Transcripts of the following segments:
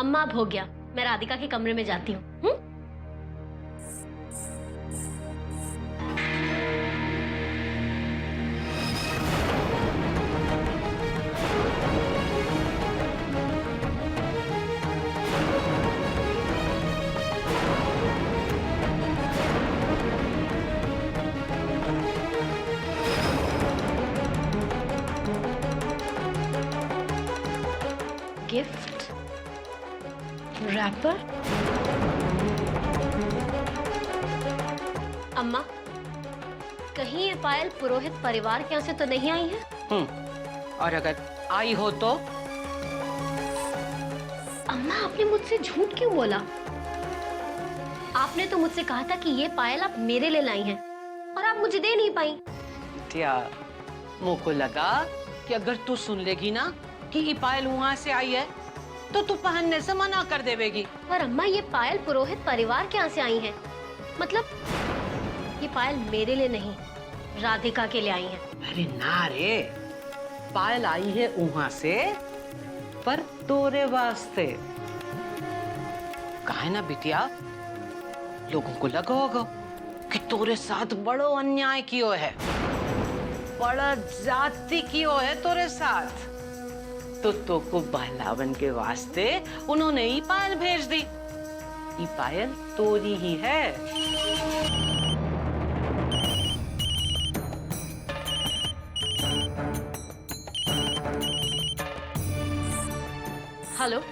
अम्मा अब हो गया, मैं राधिका के कमरे में जाती हूँ। Gift wrapper. अम्मा, कहीं ये पायल पुरोहित परिवार के यहाँ से तो नहीं आई है? और अगर आई हो तो? अम्मा, आपने मुझसे झूठ क्यों बोला? आपने तो मुझसे कहा था कि ये पायल आप मेरे लिए लाई हैं और आप मुझे दे नहीं पाई। क्या मुझको लगा कि अगर तू सुन लेगी ना कि ये पायल वहां से आई है तो तू पहनने से मना कर देवेगी। पर अम्मा, ये पायल पुरोहित परिवार के यहाँ से आई है, मतलब ये पायल मेरे लिए नहीं, राधिका के लिए आई है। अरे ना रे, पायल आई है वहां से पर तोरे वास्ते। काहे ना बिटिया, लोगों को लगा होगा कि तोरे साथ बड़ो अन्याय कियो है, बड़ा जाति कियो है तोरे साथ, तो को बहलावन के वास्ते उन्होंने ही पायल भेज दी। ये पायल तोरी ही है। हेलो।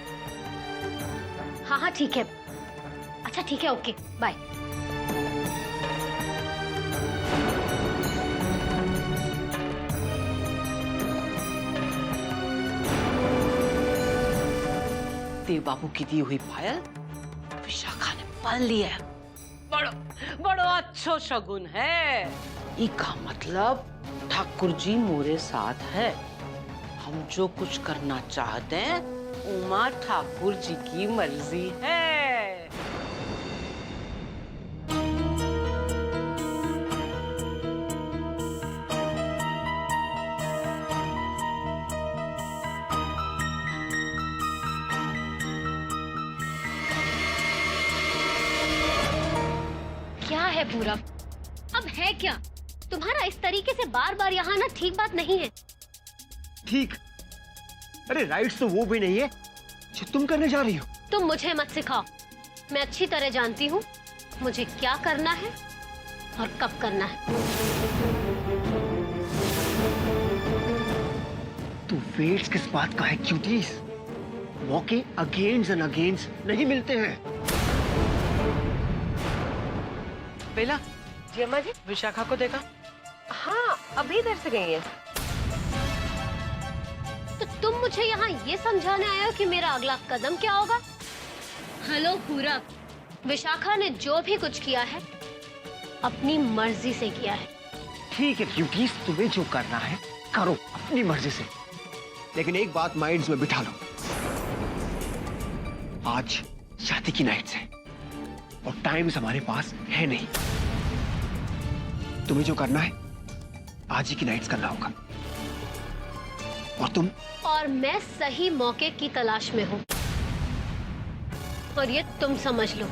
हाँ हाँ ठीक है। अच्छा ठीक है, ओके बाय। देव बाबू की दी हुई पायल विशाखा ने पाल लिया है। बड़ो बड़ो अच्छो शगुन है। इसका मतलब ठाकुर जी मोरे साथ है। हम जो कुछ करना चाहते हैं उमा ठाकुर जी की मर्जी है। क्या है पूरब, अब है क्या? तुम्हारा इस तरीके से बार बार यहाँ आना ठीक बात नहीं है। ठीक? अरे राइट्स तो वो भी नहीं है जो तुम करने जा रही हो। तुम मुझे मत सिखाओ, मैं अच्छी तरह जानती हूँ मुझे क्या करना है और कब करना है। तू वेट्स किस बात का है क्यूटीज? मौके अगेंस्ट एंड अगेंस्ट नहीं मिलते हैं। बेला, जी अम्मा जी। विशाखा को देखा? हाँ, अभी इधर से गई है। तो तुम मुझे यहाँ ये समझाने आए हो कि मेरा अगला कदम क्या होगा? हेलो पूरब, विशाखा ने जो भी कुछ किया है अपनी मर्जी से किया है। ठीक है क्यूटीज, तुम्हें जो करना है करो अपनी मर्जी से, लेकिन एक बात माइंड्स में बिठा लो, आज शादी की नाइट्स है और टाइम्स हमारे पास है नहीं। तुम्हें जो करना है आज ही की नाइट्स करना होगा। और तुम? और मैं सही मौके की तलाश में हूँ, और ये तुम समझ लो,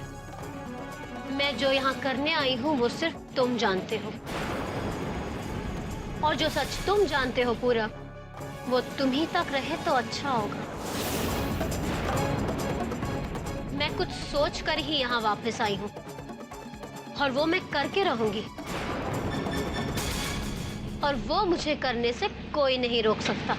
मैं जो यहाँ करने आई हूँ वो सिर्फ तुम जानते हो, और जो सच तुम जानते हो पूरब, वो तुम ही तक रहे तो अच्छा होगा। मैं कुछ सोच कर ही यहाँ वापस आई हूँ और वो मैं करके रहूंगी, और वो मुझे करने से कोई नहीं रोक सकता।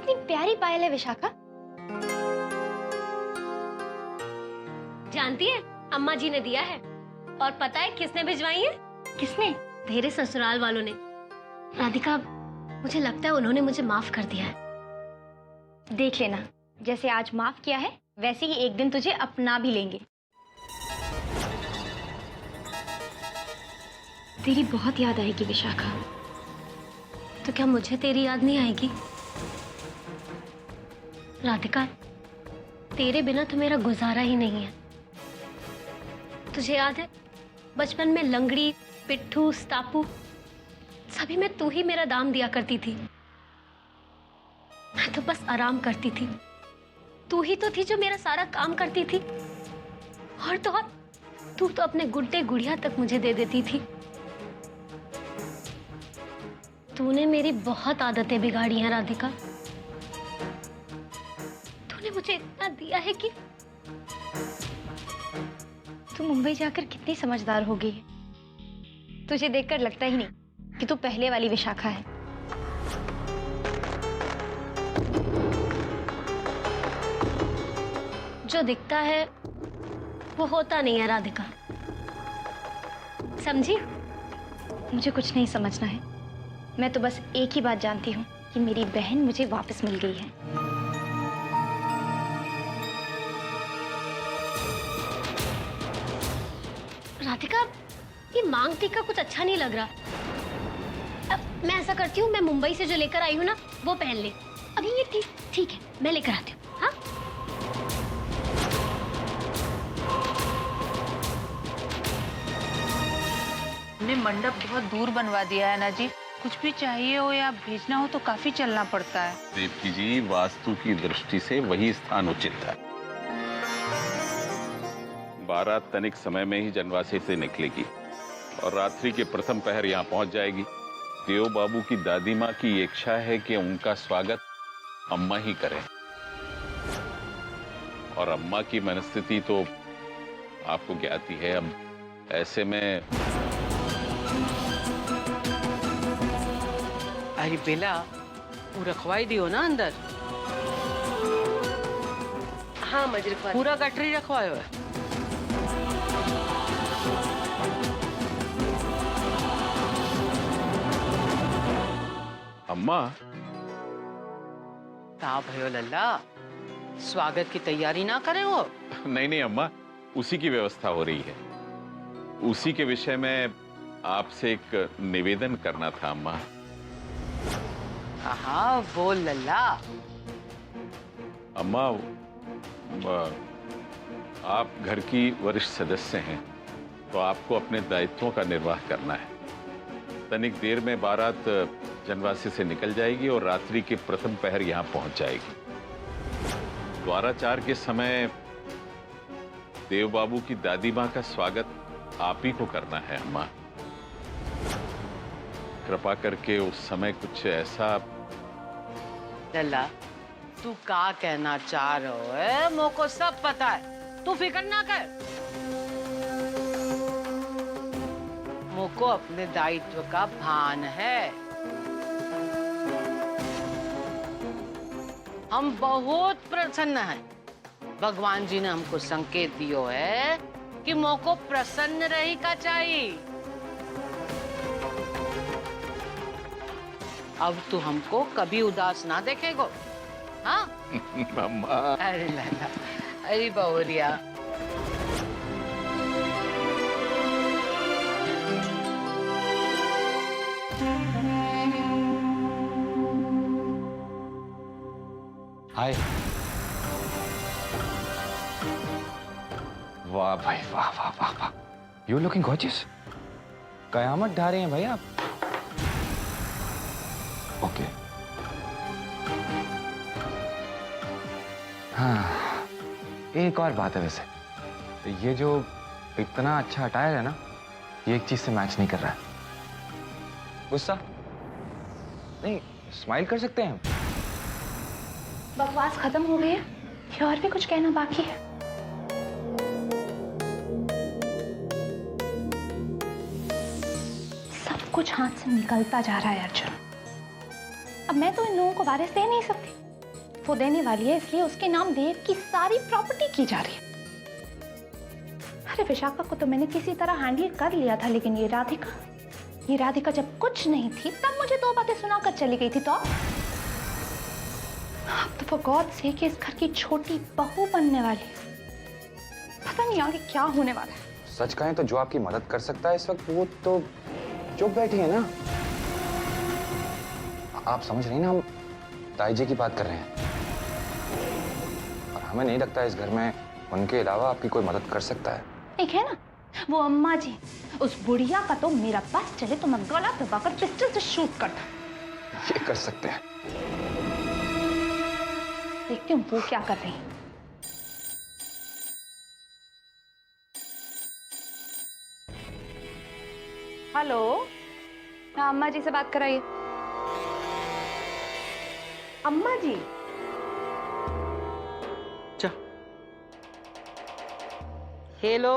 कितनी प्यारी पायल है विशाखा। जानती है अम्मा जी ने दिया है, और पता है किसने भिजवाई है? किसने? तेरे ससुराल वालों ने। राधिका, मुझे लगता है उन्होंने मुझे माफ कर दिया है। देख लेना, जैसे आज माफ किया है वैसे ही एक दिन तुझे अपना भी लेंगे। तेरी बहुत याद आएगी विशाखा। तो क्या मुझे तेरी याद नहीं आएगी? राधिका, तेरे बिना तो मेरा गुजारा ही नहीं है। तुझे याद है बचपन में लंगड़ी, पिट्ठू, स्टापू, सभी में तू ही मेरा दाम दिया करती थी। मैं तो बस आराम करती थी, तू ही तो थी जो मेरा सारा काम करती थी। और तो और तू तो अपने गुड्डे गुड़िया तक मुझे दे देती थी। तूने मेरी बहुत आदतें बिगाड़ी हैं राधिका। तूने मुझे इतना दिया है कि तू मुंबई जाकर कितनी समझदार हो गई है। तुझे देखकर लगता ही नहीं कि तू पहले वाली विशाखा है। जो दिखता है वो होता नहीं है राधिका, समझी? मुझे कुछ नहीं समझना है। मैं तो बस एक ही बात जानती हूँ कि मेरी बहन मुझे वापस मिल गई है। राधिका, ये मांग टीका कुछ अच्छा नहीं लग रहा। अब मैं ऐसा करती हूँ, मैं मुंबई से जो लेकर आई हूँ ना वो पहन ले। अभी ये ठीक है, मैं लेकर आती हूँ। हाँ, हमने मंडप बहुत दूर बनवा दिया है ना जी। कुछ भी चाहिए हो या भेजना हो तो काफी चलना पड़ता है। देवकी जी, वास्तु की दृष्टि से वही स्थान उचित है। बारात तनिक समय में ही जनवासे से निकलेगी और रात्रि के प्रथम पहर यहाँ पहुंच जाएगी। देव बाबू की दादी माँ की इच्छा है कि उनका स्वागत अम्मा ही करें, और अम्मा की मनस्थिति तो आपको ज्ञात ही है। अब ऐसे में अरे बेला, वो रखवाई दियो ना अंदर। हाँ मजी रखवा। पूरा गटरी रखवायो है। अम्मा, ता भयो लल्ला, स्वागत की तैयारी ना करे हो? नहीं नहीं अम्मा, उसी की व्यवस्था हो रही है। उसी के विषय में आपसे एक निवेदन करना था अम्मा। हाँ बोल लल्ला। अम्मा, आप घर की वरिष्ठ सदस्य हैं, तो आपको अपने दायित्वों का निर्वाह करना है। तनिक देर में बारात जनवासी से निकल जाएगी और रात्रि के प्रथम पहर यहाँ पहुंच जाएगी। द्वाराचार के समय देव बाबू की दादी माँ का स्वागत आप ही को करना है अम्मा। कृपा करके उस समय कुछ ऐसा। लल्ला, तू का कहना चाह रहो है? मोको सब पता है, तू फिक्र ना कर। मोको अपने दायित्व का भान है। हम बहुत प्रसन्न हैं। भगवान जी ने हमको संकेत दियो है कि मोको प्रसन्न रही का चाहिए। अब तू हमको कभी उदास ना देखेगो, हाँ? अम्मा, अरे लाला, अरे बहुरिया। हाय। वाह भाई, वाह वाह वाह वाह, यू लुकिंग गॉर्जियस। कयामत ढा रहे हैं भाई आप। ओके। हाँ, एक और बात है वैसे, ये जो इतना अच्छा अटायर है ना, ये एक चीज से मैच नहीं कर रहा है। गुस्सा नहीं, स्माइल कर सकते हैं हम। बकवास खत्म हो गई है या और भी कुछ कहना बाकी है? सब कुछ हाथ से निकलता जा रहा है अर्जुन। अब मैं तो इन लोगों को वारिस दे नहीं सकती। वो देने वाली है, इसलिए उसके नाम देव की सारी प्रॉपर्टी की जा रही है। अरे विशाखा को तो मैंने किसी तरह हैंडल कर लिया था, लेकिन ये राधिका जब कुछ नहीं थी तब मुझे 2 बातें सुनाकर चली गई थी। तो अब तो फॉर गॉड सेक इस घर की छोटी बहू बनने वाली है। पता नहीं आगे क्या होने वाला है। सच कहें तो जो आपकी मदद कर सकता है इस वक्त वो तो चुप बैठी है ना। आप समझ रही हैं ना, हम ताई जी की बात कर रहे हैं और हमें नहीं लगता इस घर में उनके अलावा आपकी कोई मदद कर सकता है। एक है ना वो अम्मा जी, उस बुढ़िया का तो मेरा बस चले तो मैं गला दबाकर पिस्टल से शूट करता। ये कर सकते हैं। देखती हूँ वो क्या कर रही है। हेलो, हाँ अम्मा जी से बात कराइए। अम्मा जी, हेलो।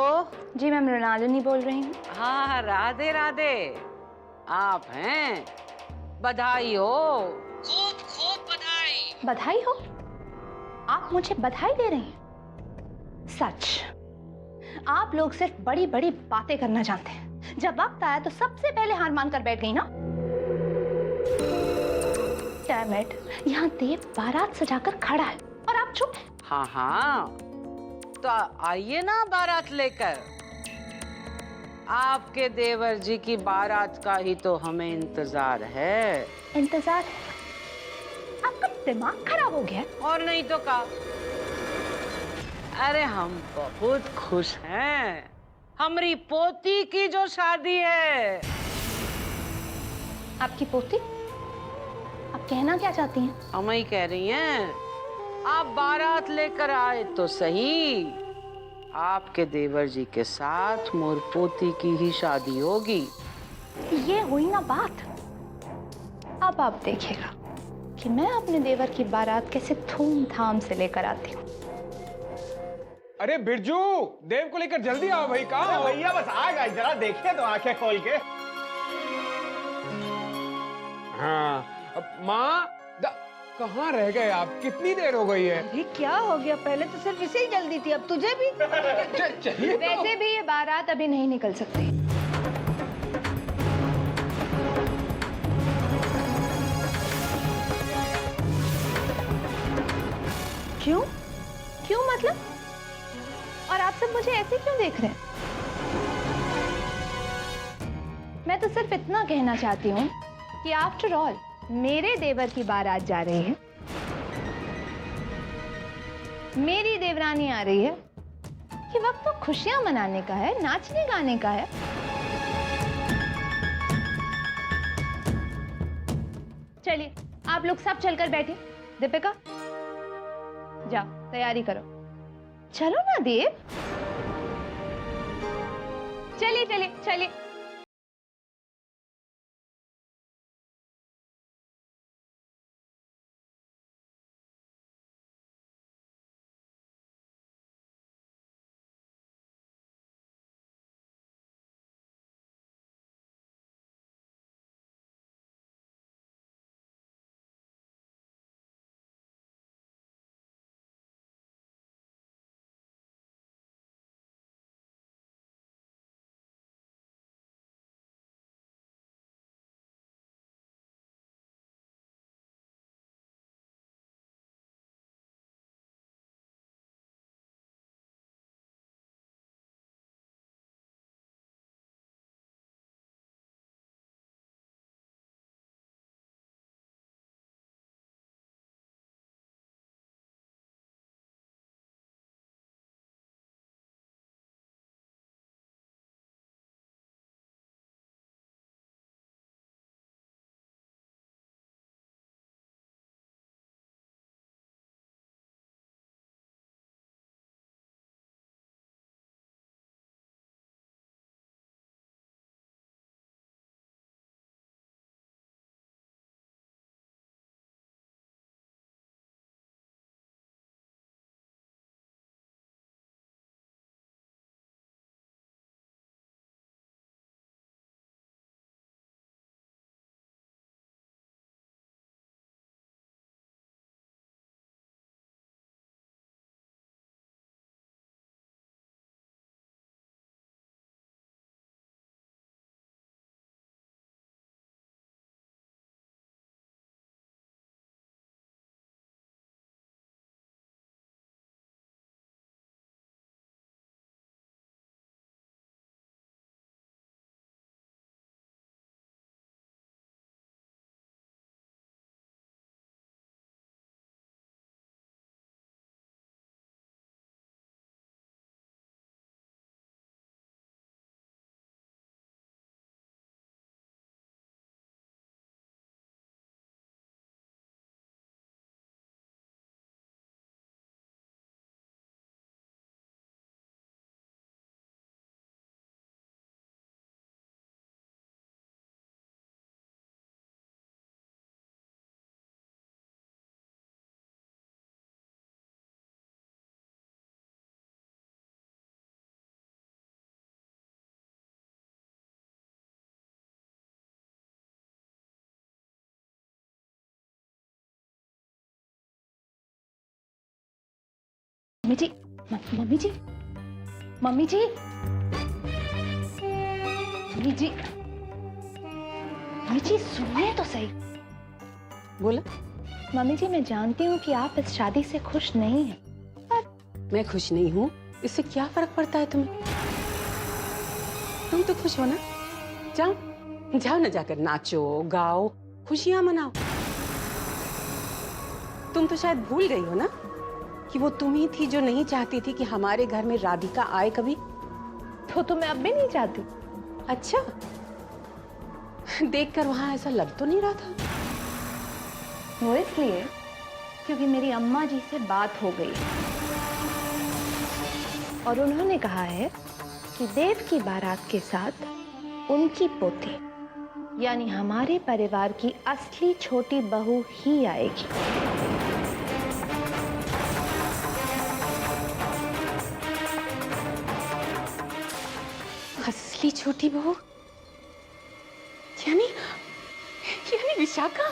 जी मैं मृणालिनी बोल रही हूँ। हाँ, राधे राधे। आप हैं? बधाई हो, खूब खूब बधाई। बधाई हो? आप मुझे बधाई दे रही हैं? सच, आप लोग सिर्फ बड़ी बड़ी बातें करना जानते हैं। जब वक्त आया तो सबसे पहले हार मानकर बैठ गई ना। डैम इट, यहाँ देव बारात सजाकर खड़ा है और आप चुप हैं। हाँ हाँ, तो आइए ना बारात लेकर। आपके देवर जी की बारात का ही तो हमें इंतजार है। इंतजार है? आपका दिमाग खराब हो गया है? और नहीं तो का। अरे हम बहुत खुश हैं, हमारी पोती की जो शादी है। आपकी पोती? आप कहना क्या चाहती हैं? हम ही कह रही हैं, आप बारात लेकर आए तो सही, आपके देवर जी के साथ मोर पोती की ही शादी होगी। ये हुई ना बात। अब आप देखिएगा कि मैं अपने देवर की बारात कैसे धूमधाम से लेकर आती हूँ। अरे बिरजू, देव को लेकर जल्दी आओ भाई। कहाँ हो? भैया बस आ गए, जरा देखिए तो आंखें खोल के। हाँ, अब माँ कहाँ रह गए आप? कितनी देर हो गई है? ये क्या हो गया? पहले तो सिर्फ इसे ही जल्दी थी, अब तुझे भी। चलिए। वैसे भी ये बारात अभी नहीं निकल सकती। क्यों? क्यों मतलब? और आप सब मुझे ऐसे क्यों देख रहे हैं? मैं तो सिर्फ इतना कहना चाहती हूँ कि आफ्टर ऑल मेरे देवर की बारात जा रही है, मेरी देवरानी आ रही है। ये वक्त तो खुशियां मनाने का है, नाचने गाने का है। चलिए आप लोग सब चलकर बैठे। दीपिका जाओ तैयारी करो। चलो ना देव, चलिए चलिए चलिए। मम्मी जी, मम्मी जी, मम्मी जी, मम्मी जी, मम्मी जी सुनिए तो सही। बोला। मम्मी जी मैं जानती हूँ कि आप इस शादी से खुश नहीं हैं। मैं खुश नहीं हूँ, इससे क्या फर्क पड़ता है तुम्हें? तुम तो खुश हो ना? जाओ जाओ ना, जाकर नाचो गाओ, खुशियां मनाओ। तुम तो शायद भूल गई हो ना कि वो तुम ही थी जो नहीं चाहती थी कि हमारे घर में राधिका आए कभी। तो मैं अब भी नहीं चाहती। अच्छा, देखकर वहां ऐसा लग तो नहीं रहा था। वो इसलिए क्योंकि मेरी अम्मा जी से बात हो गई और उन्होंने कहा है कि देव की बारात के साथ उनकी पोती यानी हमारे परिवार की असली छोटी बहू ही आएगी। असली छोटी बहू यानी विशाखा।